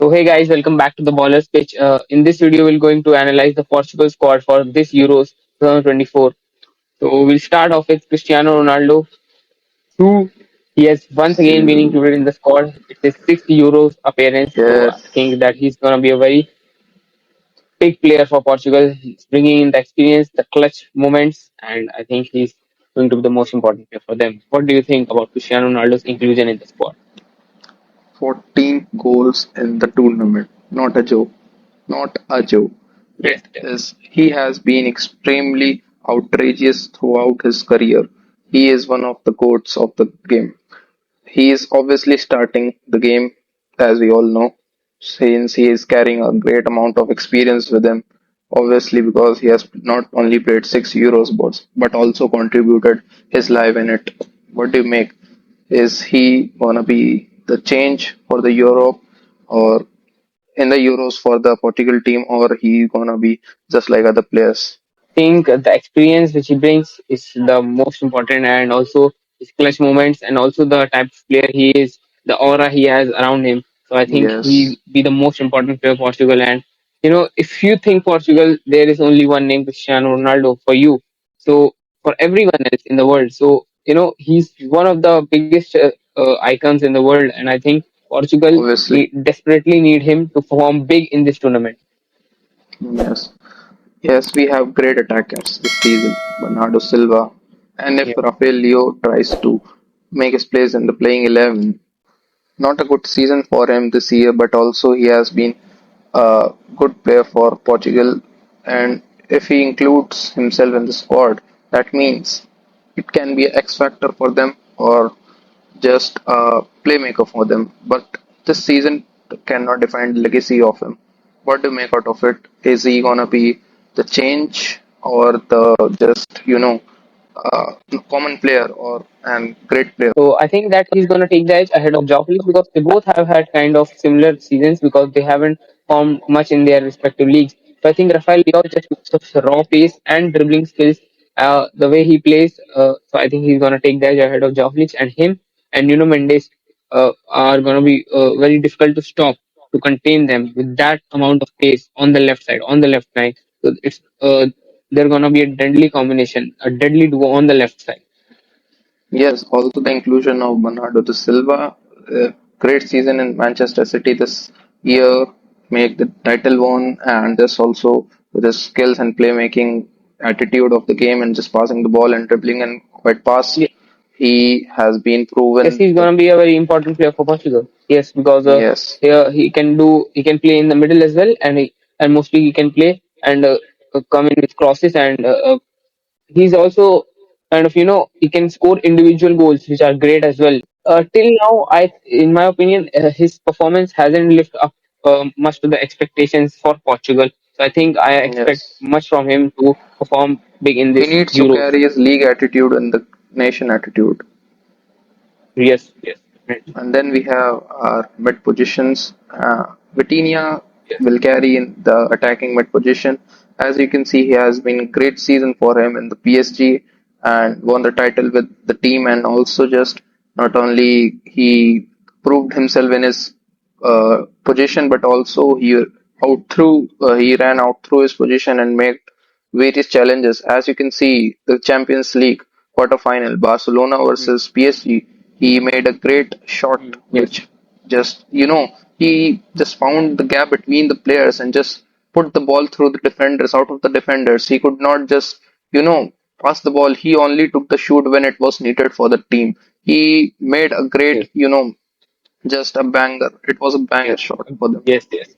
So hey guys, welcome back to the Ballers Pitch. In this video, we're going to analyze the Portugal squad for this Euros 2024. So we'll start off with Cristiano Ronaldo, who he has once again been included in the squad. It's his sixth Euros appearance, so I Yes, think that he's gonna be a very big player for Portugal. He's bringing in the experience, the clutch moments, and I think he's going to be the most important player for them. What do you think about Cristiano Ronaldo's inclusion in the squad? 14 goals in the tournament. Not a joke. Not a joke. Yes, It is. He has been extremely outrageous throughout his career. He is one of the goats of the game. He is obviously starting the game, as we all know, since he is carrying a great amount of experience with him. Obviously, because he has not only played six Euros but also contributed his life in it. What do you make? Is he gonna be the change for the Europe or in the Euros for the Portugal team, or he gonna be just like other players? think the experience which he brings is the most important, and also his clutch moments, and also the type of player he is, the aura he has around him. So I think Yes, he be the most important player for Portugal. And if you think Portugal, there is only one name, Cristiano Ronaldo, for you. So for everyone else in the world, so he's one of the biggest icons in the world, and I think Portugal obviously. desperately need him to perform big in this tournament. Yes. Yes, we have great attackers this season. Bernardo Silva. And if Yeah. Rafael Leo tries to make his place in the playing 11, not a good season for him this year, but also he has been a good player for Portugal. And if he includes himself in the squad, that means it can be an X factor for them or just a playmaker for them. But this season cannot define the legacy of him. What do you make out of it? Is he gonna be the change or the just uh, common player or and great player? So I think that he's going to take the edge ahead of Joao Felix because they both have had kind of similar seasons because they haven't formed much in their respective leagues. So I think Rafael Leao just because of his raw pace and dribbling skills, the way he plays. So I think he's going to take the edge ahead of Joao Felix, and him and Nuno Mendes are going to be very difficult to stop, to contain them with that amount of pace on the left side, on the left line. So it's they're going to be a deadly combination, a deadly duo on the left side. Yes, also the inclusion of Bernardo de Silva, great season in Manchester City this year, make the title one, and this also with his skills and playmaking attitude of the game and just passing the ball and dribbling and quite fast, he has been Yes, proven. he's gonna be a very important player for Portugal. Yes, because Yes, here he can play in the middle as well, and mostly he can play and come in with crosses, and he's also kind of he can score individual goals which are great as well. Till now, in my opinion, his performance hasn't lived up much to the expectations for Portugal. So I think I expect yes. much from him to perform big in He this needs to Euros. carry his league attitude and the nation attitude. Yes, yes, definitely. And then we have our mid positions. Vitinha Yes, will carry in the attacking mid position. As you can see, he has been a great season for him in the PSG and won the title with the team. And also, just not only he proved himself in his position, but also he ran out through his position and made various challenges. As you can see, the Champions League quarterfinal, Barcelona mm, versus PSG. He made a great shot, yes. which just he just found the gap between the players and just put the ball through the defenders, out of the defenders. He could not just pass the ball. He only took the shoot when it was needed for the team. He made a great Yes. just a banger. It was a banger Yes, shot for them. yes, yes.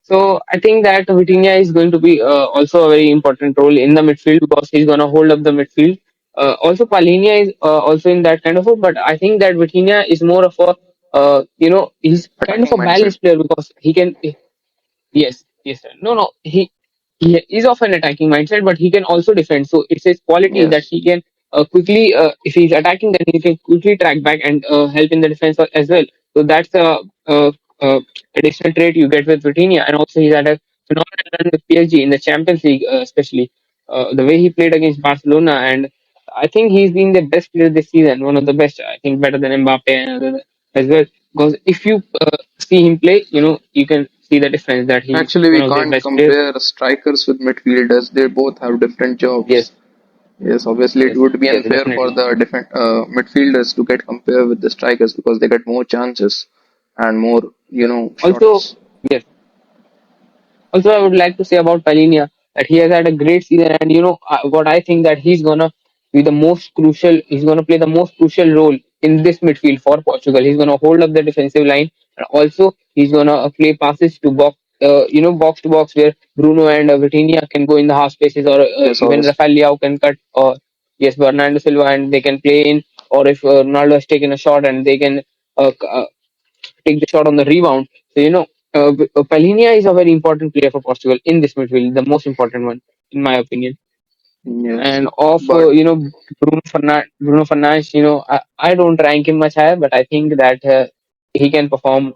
So I think that Vitinha is going to be also a very important role in the midfield because he's going to hold up the midfield. Also, Palhinha is also in that kind of a, but I think that Vitinha is more of a, he's kind of Attacking a mindset. balanced player because he can. Yes, yes, sir. No, no, he is of an attacking mindset, but he can also defend. So it's his quality that Yes. he can quickly, if he's attacking, then he can quickly track back and help in the defense as well. So that's a, a additional trait you get with Vitinha, and also he's had a phenomenal run with PSG in the Champions League, especially the way he played against Barcelona, and I think he's been the best player this season, one of the best. I think better than Mbappe and other as well. Because if you see him play, you can see the difference that he's Actually, one we of their can't best players. compare strikers with midfielders. They both have different Yes, jobs. Yes, obviously it yes, would be yes, unfair for definitely. the different midfielders to get compared with the strikers because they get more chances and more, Also, shots. yes. Also, I would like to say about Palinia that he has had a great season, and what I think that he's gonna be the most crucial. He's gonna play the most crucial role in this midfield for Portugal. He's gonna hold up the defensive line, and also he's gonna play passes to box, box to box where Bruno and Vitinha can go in the half spaces, or Yes, even obviously. Rafael Leao can cut, or yes, Bernardo Silva, and they can play in, or if Ronaldo has taken a shot and they can take the shot on the rebound. So, Palhinha is a very important player for Portugal in this midfield, the most important one, in my opinion. Yes, And of, but Bruno Fernandes, I don't rank him much higher, but I think that he can perform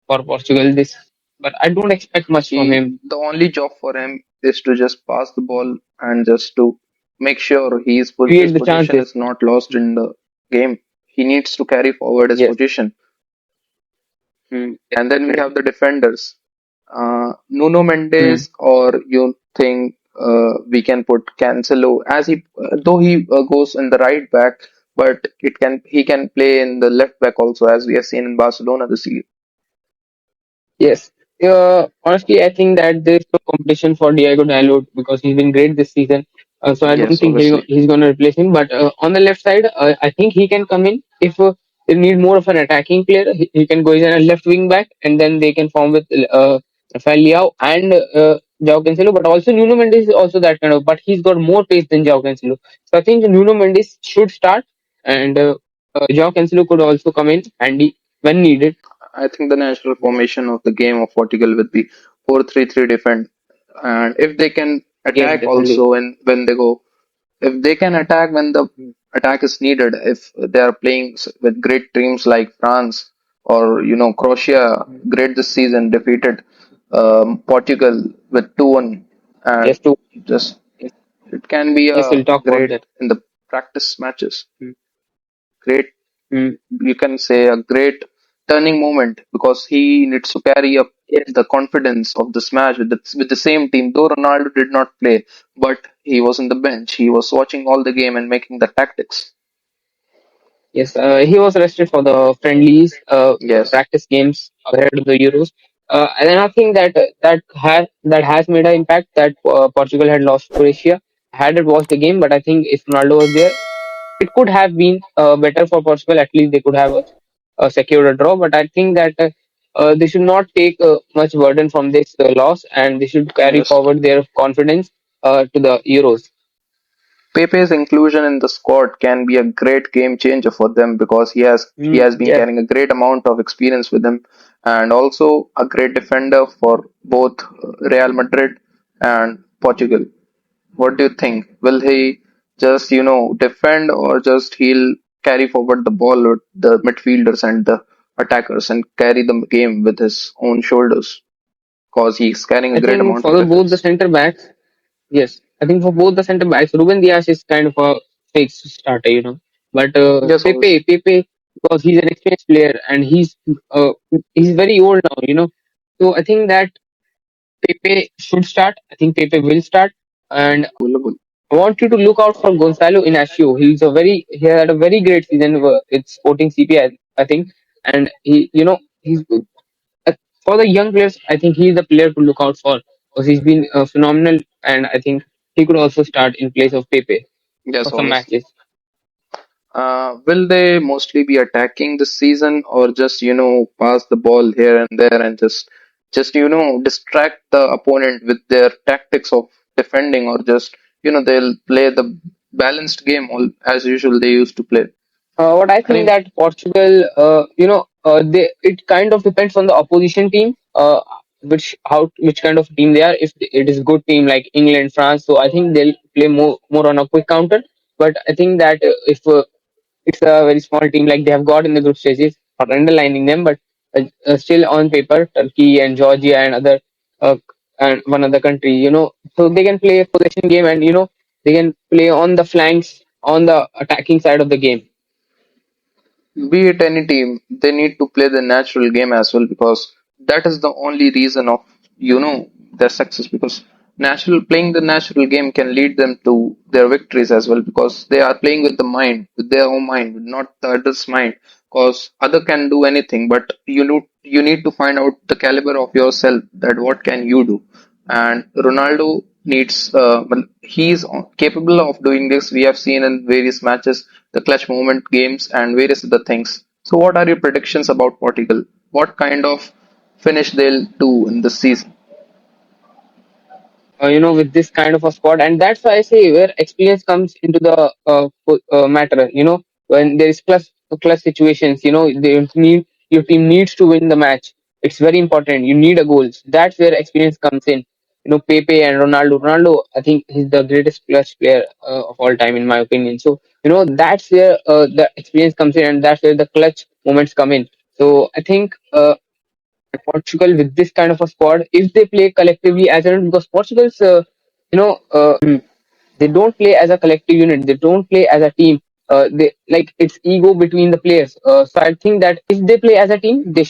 for Portugal this. But I don't expect much from him. the only job for him is to just pass the ball and just to make sure his Create the position chances. is not lost in the game. He needs to carry forward his Yes. position. Yes, And then we definitely. have the defenders. Nuno Hmm. Mendes, or you think we can put Cancelo as though he goes in the right back, but he can play in the left back also, as we have seen in Barcelona this year. Yes. Honestly, I think that there's no competition for Diego Dalot because he's been great this season. So I don't Yes, think obviously. he's going to replace him. But on the left side, I think he can come in if they need more of an attacking player. He can go as a left wing back, and then they can form with Rafael Leao and Joao Cancelo. But also Nuno Mendes is also that kind of. But he's got more pace than Joao Cancelo. So I think Nuno Mendes should start, and Joao Cancelo could also come in handy when needed. I think the natural formation of the game of Portugal would be 4-3-3 defend, and if they can Yes, attack definitely. also when they go, if they can attack when the attack is needed, if they are playing with great teams like France or Croatia, great this season, defeated Portugal with 2-1, and Yes, to just yes, it can be yes, a we'll talk about great that. in the practice matches. Mm. Great, Mm. you can say a great turning moment because he needs to carry up Yes, the confidence of this match with the same team. Though Ronaldo did not play, but he was on the bench. He was watching all the game and making the tactics. yes. He was arrested for the friendlies, Yes, practice games ahead of the Euros. And then I think that that has made an impact that Portugal had lost to Croatia. I hadn't watched the game, but I think if Ronaldo was there, it could have been better for Portugal. At least they could have secured a draw. But I think that they should not take much burden from this loss, and they should carry yes. forward their confidence to the Euros. Pepe's inclusion in the squad can be a great game changer for them because he Mm, has been yes. carrying a great amount of experience with him and also a great defender for both Real Madrid and Portugal. What do you think? Will he just, defend or just he'll carry forward the ball with the midfielders and the attackers and carry the game with his own shoulders? Because he's carrying a I great think amount for of both the defense. center backs, yes. I think for both the center backs, Ruben Dias is kind of a fixed starter, But Yes, obviously. Pepe, because he's an experienced player and he's very old now, So I think that Pepe should start. I think Pepe will start, and Available. I want you to look out for Gonzalo Inacio. He had a very great season with Sporting CP, I think, and he's uh, for the young players. I think he's the player to look out for because he's been phenomenal, and I think he could also start in place of Pepe for Yes, some obviously. matches. Will they mostly be attacking this season or just, pass the ball here and there and just, distract the opponent with their tactics of defending or just, they'll play the balanced game all as usual they used to play. What I I think mean, that Portugal, it kind of depends on the opposition team, which kind of team they are. If it is a good team like England, France, so I think they'll play more on a quick counter. But I think that if it's a very small team like they have got in the group stages, not underlining them, but still on paper, Turkey and Georgia and uh, and one other country, so they can play a possession game, and they can play on the flanks on the attacking side of the game. be it any team, they need to play the natural game as well because that is the only reason of their success. Because natural playing the natural game can lead them to their victories as well because they are playing with the mind, with their own mind, not the other's mind. Because other can do anything, but you need to find out the caliber of yourself that what can you do. And Ronaldo needs, well, he's capable of doing this. We have seen in various matches, the clutch moment games, and various other things. So, what are your predictions about Portugal? What kind of finish they'll do in this season? With this kind of a squad, and that's why I say where experience comes into the matter. When there is plus situations, your team needs to win the match. It's very important. You need a goals. That's where experience comes in. Pepe and Ronaldo. Ronaldo, I think he's the greatest clutch player of all time, in my opinion. So that's where the experience comes in, and that's where the clutch moments come in. So I think. Portugal with this kind of a squad, if they play collectively as a unit, because Portugal's, they don't play as a collective unit, they don't play as a team. They like it's ego between the players. So I think that if they play as a team, they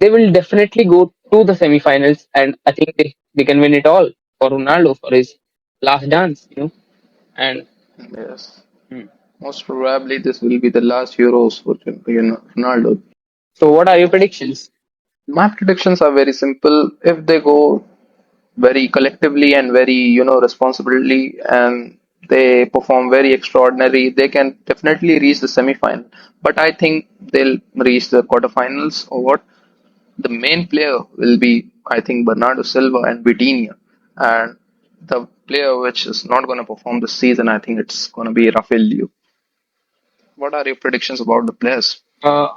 will definitely go to the semi-finals, and I think they can win it all for Ronaldo for his last dance. And Yes, hmm. most probably this will be the last Euros for Ronaldo. So, what are your predictions? My predictions are very simple. If they go very collectively and very responsibly and they perform very extraordinary, they can definitely reach the semi-final. But I think they'll reach the quarterfinals. Or what, the main player will be, I think, Bernardo Silva and Vitinha. And the player which is not going to perform this season, I think it's going to be Rafael. What are your predictions about the players? Uh,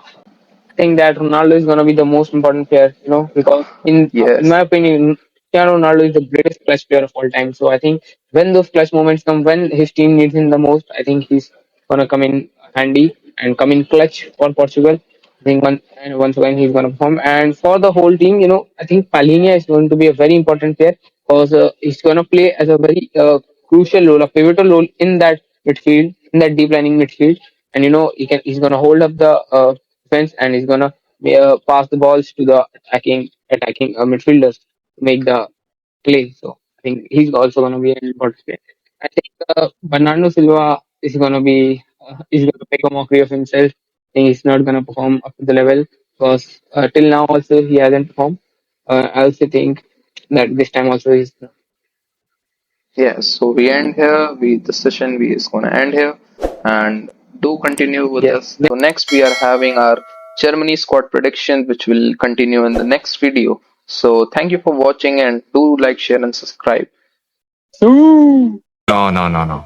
think that Ronaldo is going to be the most important player, because in Yes. my opinion, Cristiano Ronaldo is the greatest clutch player of all time. So I think when those clutch moments come, when his team needs him the most, I think he's going to come in handy and come in clutch for Portugal. I think once again he's going to perform. And for the whole team, I think Palhinha is going to be a very important player because he's going to play as a very crucial role, a pivotal role in that midfield, in that deep lining midfield. And he's going to hold up the defense, and he's gonna pass the balls to the attacking midfielders to make the play. So I think he's also gonna be an important player. I think Bernardo Silva is gonna make a mockery of himself. I think he's not gonna perform up to the level because till now also he hasn't performed. I also think that this time also he's. Yes, so we end here. The session we is gonna end here, and do continue with Yes. us. So next we are having our Germany squad prediction, which will continue in the next video. So thank you for watching, and do like, share, and subscribe. Yes. No, no, no, no.